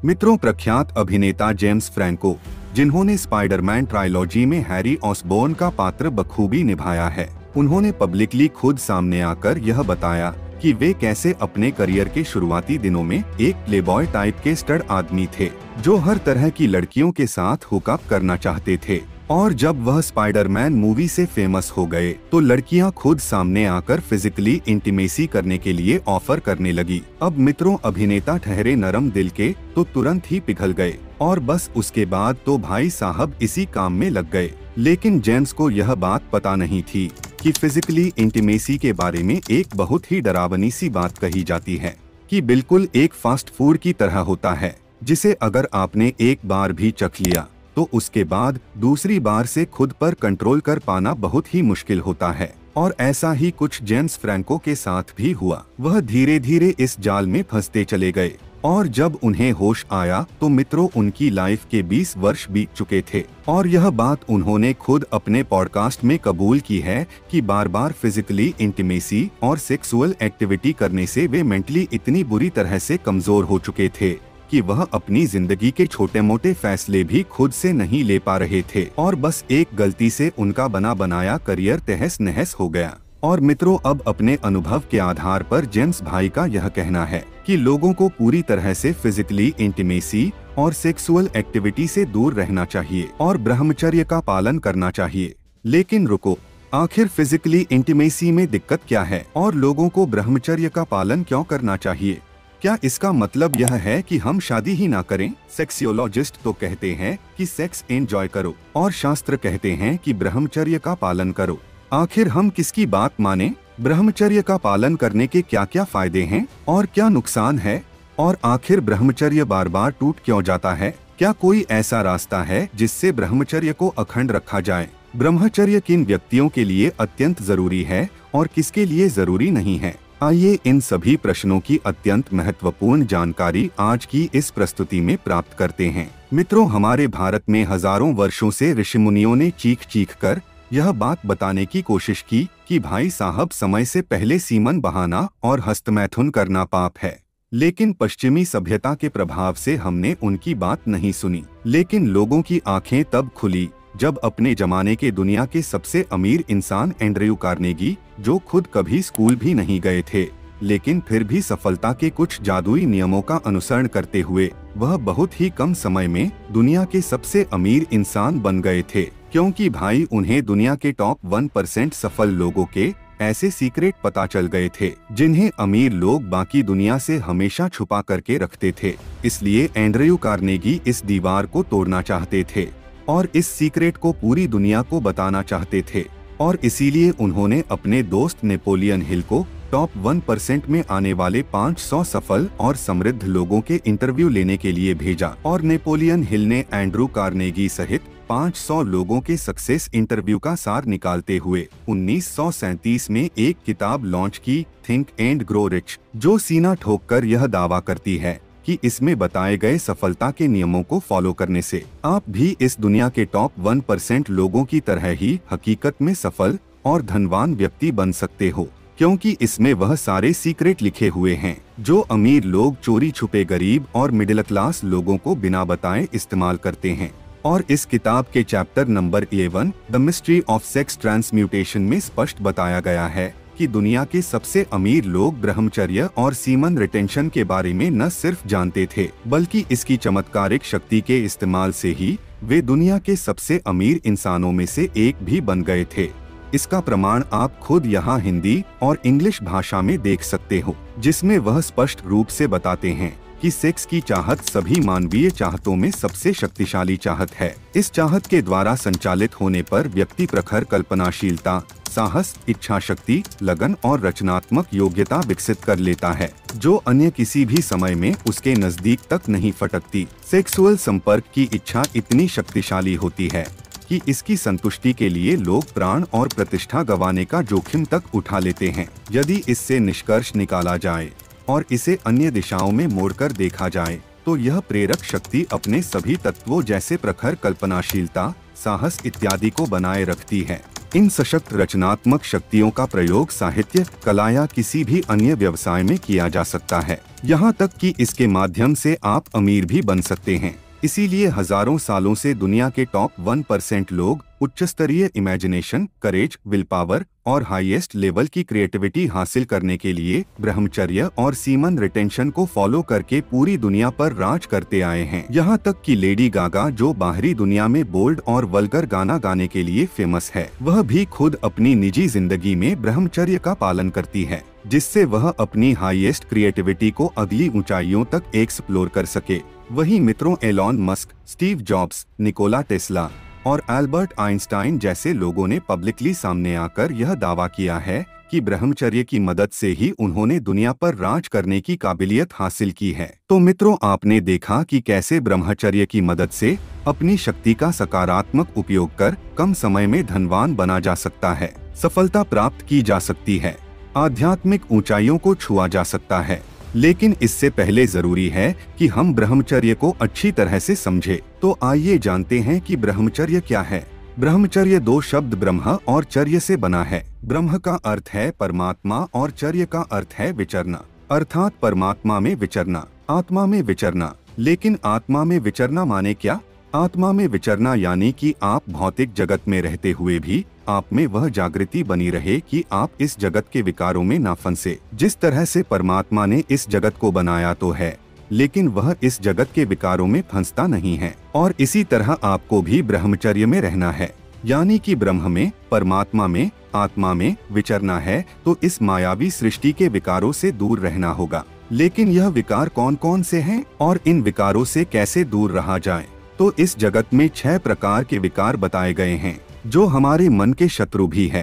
मित्रों, प्रख्यात अभिनेता जेम्स फ्रैंको, जिन्होंने स्पाइडरमैन ट्रायलॉजी में हैरी ऑसबॉर्न का पात्र बखूबी निभाया है, उन्होंने पब्लिकली खुद सामने आकर यह बताया कि वे कैसे अपने करियर के शुरुआती दिनों में एक प्लेबॉय टाइप के स्टड आदमी थे, जो हर तरह की लड़कियों के साथ हुकअप करना चाहते थे। और जब वह स्पाइडरमैन मूवी से फेमस हो गए तो लड़कियां खुद सामने आकर फिजिकली इंटीमेसी करने के लिए ऑफर करने लगी। अब मित्रों, अभिनेता ठहरे नरम दिल के तो तुरंत ही पिघल गए और बस उसके बाद तो भाई साहब इसी काम में लग गए। लेकिन जेम्स को यह बात पता नहीं थी कि फिजिकली इंटीमेसी के बारे में एक बहुत ही डरावनी सी बात कही जाती है कि बिल्कुल एक फास्ट फूड की तरह होता है, जिसे अगर आपने एक बार भी चख लिया तो उसके बाद दूसरी बार से खुद पर कंट्रोल कर पाना बहुत ही मुश्किल होता है। और ऐसा ही कुछ जेम्स फ्रैंको के साथ भी हुआ। वह धीरे धीरे इस जाल में फंसते चले गए और जब उन्हें होश आया तो मित्रों, उनकी लाइफ के 20 वर्ष बीत चुके थे। और यह बात उन्होंने खुद अपने पॉडकास्ट में कबूल की है कि बार बार फिजिकली इंटीमेसी और सेक्सुअल एक्टिविटी करने से वे मेंटली इतनी बुरी तरह से कमजोर हो चुके थे कि वह अपनी जिंदगी के छोटे मोटे फैसले भी खुद से नहीं ले पा रहे थे और बस एक गलती से उनका बना बनाया करियर तहस नहस हो गया। और मित्रों, अब अपने अनुभव के आधार पर जेम्स भाई का यह कहना है कि लोगों को पूरी तरह से फिजिकली इंटीमेसी और सेक्सुअल एक्टिविटी से दूर रहना चाहिए और ब्रह्मचर्य का पालन करना चाहिए। लेकिन रुको, आखिर फिजिकली इंटीमेसी में दिक्कत क्या है और लोगों को ब्रह्मचर्य का पालन क्यों करना चाहिए? क्या इसका मतलब यह है कि हम शादी ही ना करें? सेक्सियोलॉजिस्ट तो कहते हैं कि सेक्स एंजॉय करो और शास्त्र कहते हैं कि ब्रह्मचर्य का पालन करो। आखिर हम किसकी बात माने? ब्रह्मचर्य का पालन करने के क्या क्या फायदे हैं और क्या नुकसान है? और आखिर ब्रह्मचर्य बार बार टूट क्यों जाता है? क्या कोई ऐसा रास्ता है जिससे ब्रह्मचर्य को अखंड रखा जाए? ब्रह्मचर्य किन व्यक्तियों के लिए अत्यंत जरूरी है और किसके लिए जरूरी नहीं है? आइए इन सभी प्रश्नों की अत्यंत महत्वपूर्ण जानकारी आज की इस प्रस्तुति में प्राप्त करते हैं। मित्रों, हमारे भारत में हजारों वर्षों से ऋषि मुनियों ने चीख चीख कर यह बात बताने की कोशिश की कि भाई साहब, समय से पहले सीमन बहाना और हस्तमैथुन करना पाप है। लेकिन पश्चिमी सभ्यता के प्रभाव से हमने उनकी बात नहीं सुनी। लेकिन लोगों की आंखें तब खुली जब अपने जमाने के दुनिया के सबसे अमीर इंसान एंड्रयू कार्नेगी, जो खुद कभी स्कूल भी नहीं गए थे लेकिन फिर भी सफलता के कुछ जादुई नियमों का अनुसरण करते हुए वह बहुत ही कम समय में दुनिया के सबसे अमीर इंसान बन गए थे, क्योंकि भाई उन्हें दुनिया के टॉप 1% सफल लोगों के ऐसे सीक्रेट पता चल गए थे जिन्हें अमीर लोग बाकी दुनिया से हमेशा छुपा करके रखते थे। इसलिए एंड्रयू कार्नेगी इस दीवार को तोड़ना चाहते थे और इस सीक्रेट को पूरी दुनिया को बताना चाहते थे। और इसीलिए उन्होंने अपने दोस्त नेपोलियन हिल को टॉप 1% में आने वाले 500 सफल और समृद्ध लोगों के इंटरव्यू लेने के लिए भेजा। और नेपोलियन हिल ने एंड्रू कार्नेगी सहित 500 लोगों के सक्सेस इंटरव्यू का सार निकालते हुए 1937 में एक किताब लॉन्च की, थिंक एंड ग्रो रिच, जो सीना ठोककर यह दावा करती है कि इसमें बताए गए सफलता के नियमों को फॉलो करने से आप भी इस दुनिया के टॉप 1% लोगों की तरह ही हकीकत में सफल और धनवान व्यक्ति बन सकते हो, क्योंकि इसमें वह सारे सीक्रेट लिखे हुए हैं जो अमीर लोग चोरी छुपे गरीब और मिडिल क्लास लोगों को बिना बताए इस्तेमाल करते हैं। और इस किताब के chapter number 11 the mystery of sex transmutation में स्पष्ट बताया गया है कि दुनिया के सबसे अमीर लोग ब्रह्मचर्य और सीमन रिटेंशन के बारे में न सिर्फ जानते थे बल्कि इसकी चमत्कारिक शक्ति के इस्तेमाल से ही वे दुनिया के सबसे अमीर इंसानों में से एक भी बन गए थे। इसका प्रमाण आप खुद यहाँ हिंदी और इंग्लिश भाषा में देख सकते हो, जिसमें वह स्पष्ट रूप से बताते हैं कि सेक्स की चाहत सभी मानवीय चाहतों में सबसे शक्तिशाली चाहत है। इस चाहत के द्वारा संचालित होने पर व्यक्ति प्रखर कल्पनाशीलता, साहस, इच्छा शक्ति, लगन और रचनात्मक योग्यता विकसित कर लेता है, जो अन्य किसी भी समय में उसके नजदीक तक नहीं फटकती। सेक्सुअल संपर्क की इच्छा इतनी शक्तिशाली होती है कि इसकी संतुष्टि के लिए लोग प्राण और प्रतिष्ठा गंवाने का जोखिम तक उठा लेते हैं। यदि इससे निष्कर्ष निकाला जाए और इसे अन्य दिशाओं में मोड़कर देखा जाए तो यह प्रेरक शक्ति अपने सभी तत्वों जैसे प्रखर कल्पनाशीलता, साहस इत्यादि को बनाए रखती है। इन सशक्त रचनात्मक शक्तियों का प्रयोग साहित्य, कला या किसी भी अन्य व्यवसाय में किया जा सकता है। यहाँ तक कि इसके माध्यम से आप अमीर भी बन सकते हैं। इसीलिए हजारों सालों से दुनिया के टॉप 1% लोग उच्च स्तरीय इमेजिनेशन, करेज, विल पावर और हाईएस्ट लेवल की क्रिएटिविटी हासिल करने के लिए ब्रह्मचर्य और सीमन रिटेंशन को फॉलो करके पूरी दुनिया पर राज करते आए हैं। यहाँ तक कि लेडी गागा, जो बाहरी दुनिया में बोल्ड और वल्गर गाना गाने के लिए फेमस है, वह भी खुद अपनी निजी जिंदगी में ब्रह्मचर्य का पालन करती है, जिससे वह अपनी हाईएस्ट क्रिएटिविटी को अगली ऊंचाइयों तक एक्सप्लोर कर सके। वहीं मित्रों, Elon Musk, Steve jobs, Nikola Tesla और एल्बर्ट आइंस्टाइन जैसे लोगों ने पब्लिकली सामने आकर यह दावा किया है कि ब्रह्मचर्य की मदद से ही उन्होंने दुनिया पर राज करने की काबिलियत हासिल की है। तो मित्रों, आपने देखा कि कैसे ब्रह्मचर्य की मदद से अपनी शक्ति का सकारात्मक उपयोग कर कम समय में धनवान बना जा सकता है, सफलता प्राप्त की जा सकती है, आध्यात्मिक ऊंचाइयों को छुआ जा सकता है। लेकिन इससे पहले जरूरी है कि हम ब्रह्मचर्य को अच्छी तरह से समझें। तो आइए जानते हैं कि ब्रह्मचर्य क्या है। ब्रह्मचर्य दो शब्द ब्रह्म और चर्य से बना है। ब्रह्म का अर्थ है परमात्मा और चर्य का अर्थ है विचरना, अर्थात परमात्मा में विचरना, आत्मा में विचरना। लेकिन आत्मा में विचरना माने क्या? आत्मा में विचरना यानी कि आप भौतिक जगत में रहते हुए भी आप में वह जागृति बनी रहे कि आप इस जगत के विकारों में ना फंसे। जिस तरह से परमात्मा ने इस जगत को बनाया तो है, लेकिन वह इस जगत के विकारों में फंसता नहीं है। और इसी तरह आपको भी ब्रह्मचर्य में रहना है, यानी कि ब्रह्म में, परमात्मा में, आत्मा में विचरना है। तो इस मायावी सृष्टि के विकारों से दूर रहना होगा। लेकिन यह विकार कौन कौन से हैं और इन विकारों से कैसे दूर रहा जाए? तो इस जगत में 6 प्रकार के विकार बताए गए हैं, जो हमारे मन के शत्रु भी है।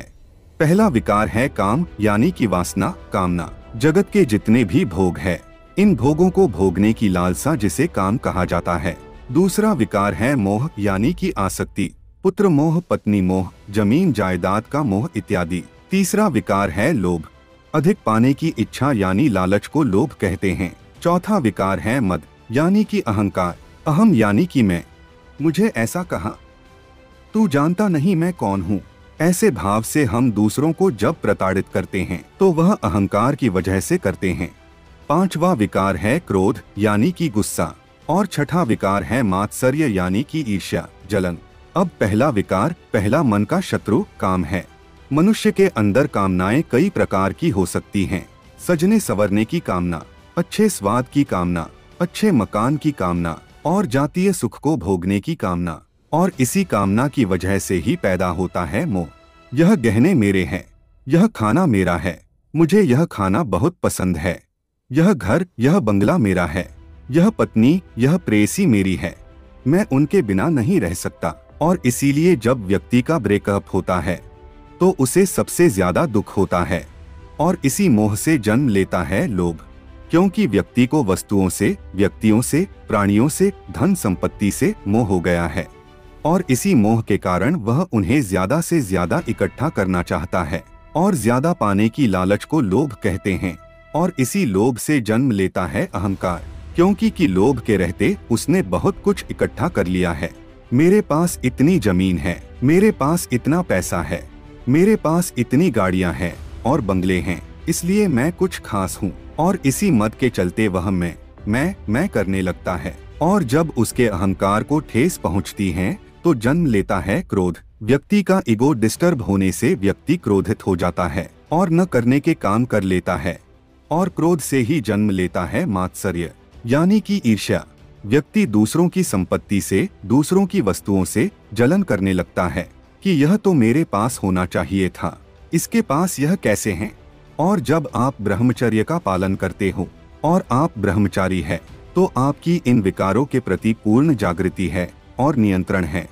पहला विकार है काम, यानी कि वासना, कामना। जगत के जितने भी भोग है, इन भोगों को भोगने की लालसा, जिसे काम कहा जाता है। दूसरा विकार है मोह, यानी कि आसक्ति, पुत्र मोह, पत्नी मोह, जमीन जायदाद का मोह इत्यादि। तीसरा विकार है लोभ, अधिक पाने की इच्छा, यानी लालच को लोभ कहते हैं। चौथा विकार है मद, यानी कि अहंकार, अहम यानी कि मैं, मुझे ऐसा कहा, तू जानता नहीं मैं कौन हूँ। ऐसे भाव से हम दूसरों को जब प्रताड़ित करते हैं तो वह अहंकार की वजह से करते हैं। पांचवा विकार है क्रोध, यानी कि गुस्सा। और छठा विकार है मात्सर्य, यानी कि ईर्ष्या, जलन। अब पहला विकार, पहला मन का शत्रु काम है। मनुष्य के अंदर कामनाएं कई प्रकार की हो सकती हैं। सजने संवरने की कामना, अच्छे स्वाद की कामना, अच्छे मकान की कामना और जातीय सुख को भोगने की कामना। और इसी कामना की वजह से ही पैदा होता है मोह। यह गहने मेरे हैं, यह खाना मेरा है, मुझे यह खाना बहुत पसंद है, यह घर, यह बंगला मेरा है, यह पत्नी, यह प्रेयसी मेरी है, मैं उनके बिना नहीं रह सकता। और इसीलिए जब व्यक्ति का ब्रेकअप होता है तो उसे सबसे ज्यादा दुख होता है। और इसी मोह से जन्म लेता है लोभ, क्योंकि व्यक्ति को वस्तुओं से, व्यक्तियों से, प्राणियों से, धन संपत्ति से मोह हो गया है। और इसी मोह के कारण वह उन्हें ज्यादा से ज्यादा इकट्ठा करना चाहता है। और ज्यादा पाने की लालच को लोभ कहते हैं। और इसी लोभ से जन्म लेता है अहंकार, क्योंकि कि लोभ के रहते उसने बहुत कुछ इकट्ठा कर लिया है। मेरे पास इतनी जमीन है, मेरे पास इतना पैसा है, मेरे पास इतनी गाड़ियां हैं और बंगले हैं, इसलिए मैं कुछ खास हूँ। और इसी मद के चलते वह मैं करने लगता है। और जब उसके अहंकार को ठेस पहुँचती है तो जन्म लेता है क्रोध। व्यक्ति का ईगो डिस्टर्ब होने से व्यक्ति क्रोधित हो जाता है और न करने के काम कर लेता है। और क्रोध से ही जन्म लेता है मात्सर्य, यानी कि ईर्ष्या। व्यक्ति दूसरों की संपत्ति से, दूसरों की वस्तुओं से जलन करने लगता है कि यह तो मेरे पास होना चाहिए था, इसके पास यह कैसे है। और जब आप ब्रह्मचर्य का पालन करते हो और आप ब्रह्मचारी है तो आपकी इन विकारों के प्रति पूर्ण जागृति है और नियंत्रण है।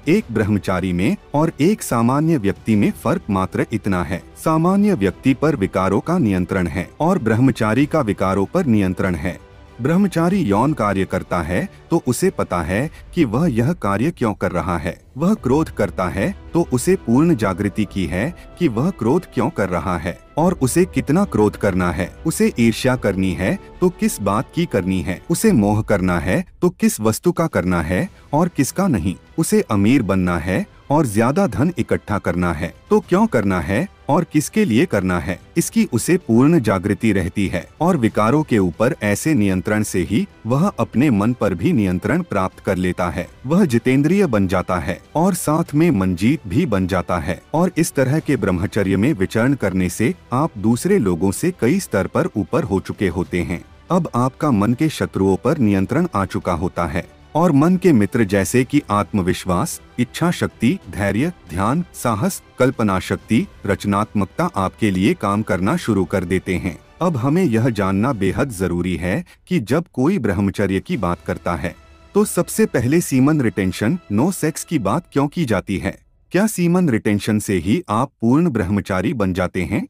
एक ब्रह्मचारी में और एक सामान्य व्यक्ति में फर्क मात्र इतना है, सामान्य व्यक्ति पर विकारों का नियंत्रण है और ब्रह्मचारी का विकारों पर नियंत्रण है। ब्रह्मचारी यौन कार्य करता है तो उसे पता है कि वह यह कार्य क्यों कर रहा है। वह क्रोध करता है तो उसे पूर्ण जागृति की है कि वह क्रोध क्यों कर रहा है और उसे कितना क्रोध करना है। उसे ईर्ष्या करनी है तो किस बात की करनी है, उसे मोह करना है तो किस वस्तु का करना है और किसका नहीं। उसे अमीर बनना है और ज्यादा धन इकट्ठा करना है तो क्यों करना है और किसके लिए करना है, इसकी उसे पूर्ण जागृति रहती है और विकारों के ऊपर ऐसे नियंत्रण से ही वह अपने मन पर भी नियंत्रण प्राप्त कर लेता है। वह जितेंद्रिय बन जाता है और साथ में मंजीत भी बन जाता है। और इस तरह के ब्रह्मचर्य में विचरण करने से आप दूसरे लोगों से कई स्तर पर ऊपर हो चुके होते हैं। अब आपका मन के शत्रुओं पर नियंत्रण आ चुका होता है और मन के मित्र जैसे कि आत्मविश्वास, इच्छा शक्ति, धैर्य, ध्यान, साहस, कल्पना शक्ति, रचनात्मकता आपके लिए काम करना शुरू कर देते हैं। अब हमें यह जानना बेहद जरूरी है कि जब कोई ब्रह्मचर्य की बात करता है तो सबसे पहले सीमन रिटेंशन, नो सेक्स की बात क्यों की जाती है? क्या सीमन रिटेंशन से ही आप पूर्ण ब्रह्मचारी बन जाते हैं?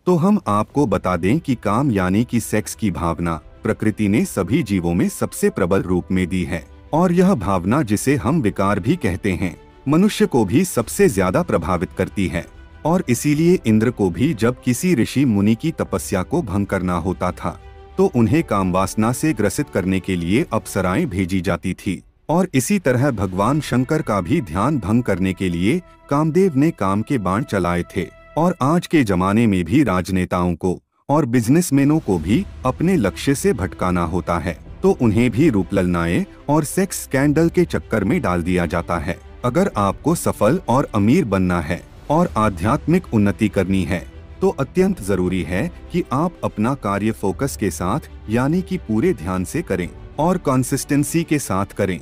तो हम आपको बता दें कि काम यानी कि सेक्स की भावना प्रकृति ने सभी जीवों में सबसे प्रबल रूप में दी है और यह भावना, जिसे हम विकार भी कहते हैं, मनुष्य को भी सबसे ज्यादा प्रभावित करती है। और इसीलिए इंद्र को भी जब किसी ऋषि मुनि की तपस्या को भंग करना होता था तो उन्हें काम वासना से ग्रसित करने के लिए अप्सराएं भेजी जाती थी। और इसी तरह भगवान शंकर का भी ध्यान भंग करने के लिए कामदेव ने काम के बाण चलाए थे। और आज के जमाने में भी राजनेताओं को और बिजनेसमैनों को भी अपने लक्ष्य से भटकाना होता है तो उन्हें भी रूपललनाएं और सेक्स स्कैंडल के चक्कर में डाल दिया जाता है। अगर आपको सफल और अमीर बनना है और आध्यात्मिक उन्नति करनी है तो अत्यंत जरूरी है कि आप अपना कार्य फोकस के साथ यानी कि पूरे ध्यान से करें और कंसिस्टेंसी के साथ करें।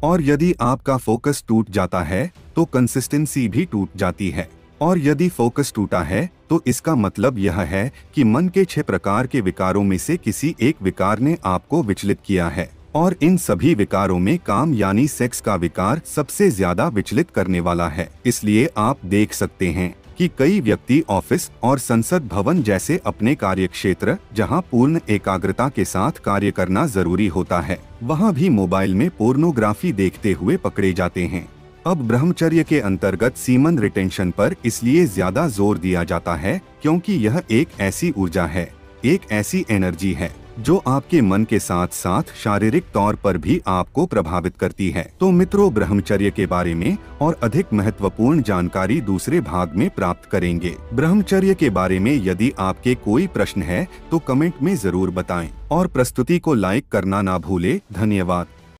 और यदि आपका फोकस टूट जाता है तो कंसिस्टेंसी भी टूट जाती है। और यदि फोकस टूटा है तो इसका मतलब यह है कि मन के 6 प्रकार के विकारों में से किसी एक विकार ने आपको विचलित किया है। और इन सभी विकारों में काम यानी सेक्स का विकार सबसे ज्यादा विचलित करने वाला है। इसलिए आप देख सकते हैं कि कई व्यक्ति ऑफिस और संसद भवन जैसे अपने कार्यक्षेत्र, जहां पूर्ण एकाग्रता के साथ कार्य करना जरूरी होता है, वहां भी मोबाइल में पोर्नोग्राफी देखते हुए पकड़े जाते हैं। अब ब्रह्मचर्य के अंतर्गत सीमन रिटेंशन पर इसलिए ज्यादा जोर दिया जाता है क्योंकि यह एक ऐसी ऊर्जा है, एक ऐसी एनर्जी है जो आपके मन के साथ साथ शारीरिक तौर पर भी आपको प्रभावित करती है। तो मित्रों, ब्रह्मचर्य के बारे में और अधिक महत्वपूर्ण जानकारी दूसरे भाग में प्राप्त करेंगे। ब्रह्मचर्य के बारे में यदि आपके कोई प्रश्न है तो कमेंट में जरूर बताएं और प्रस्तुति को लाइक करना ना भूले। धन्यवाद।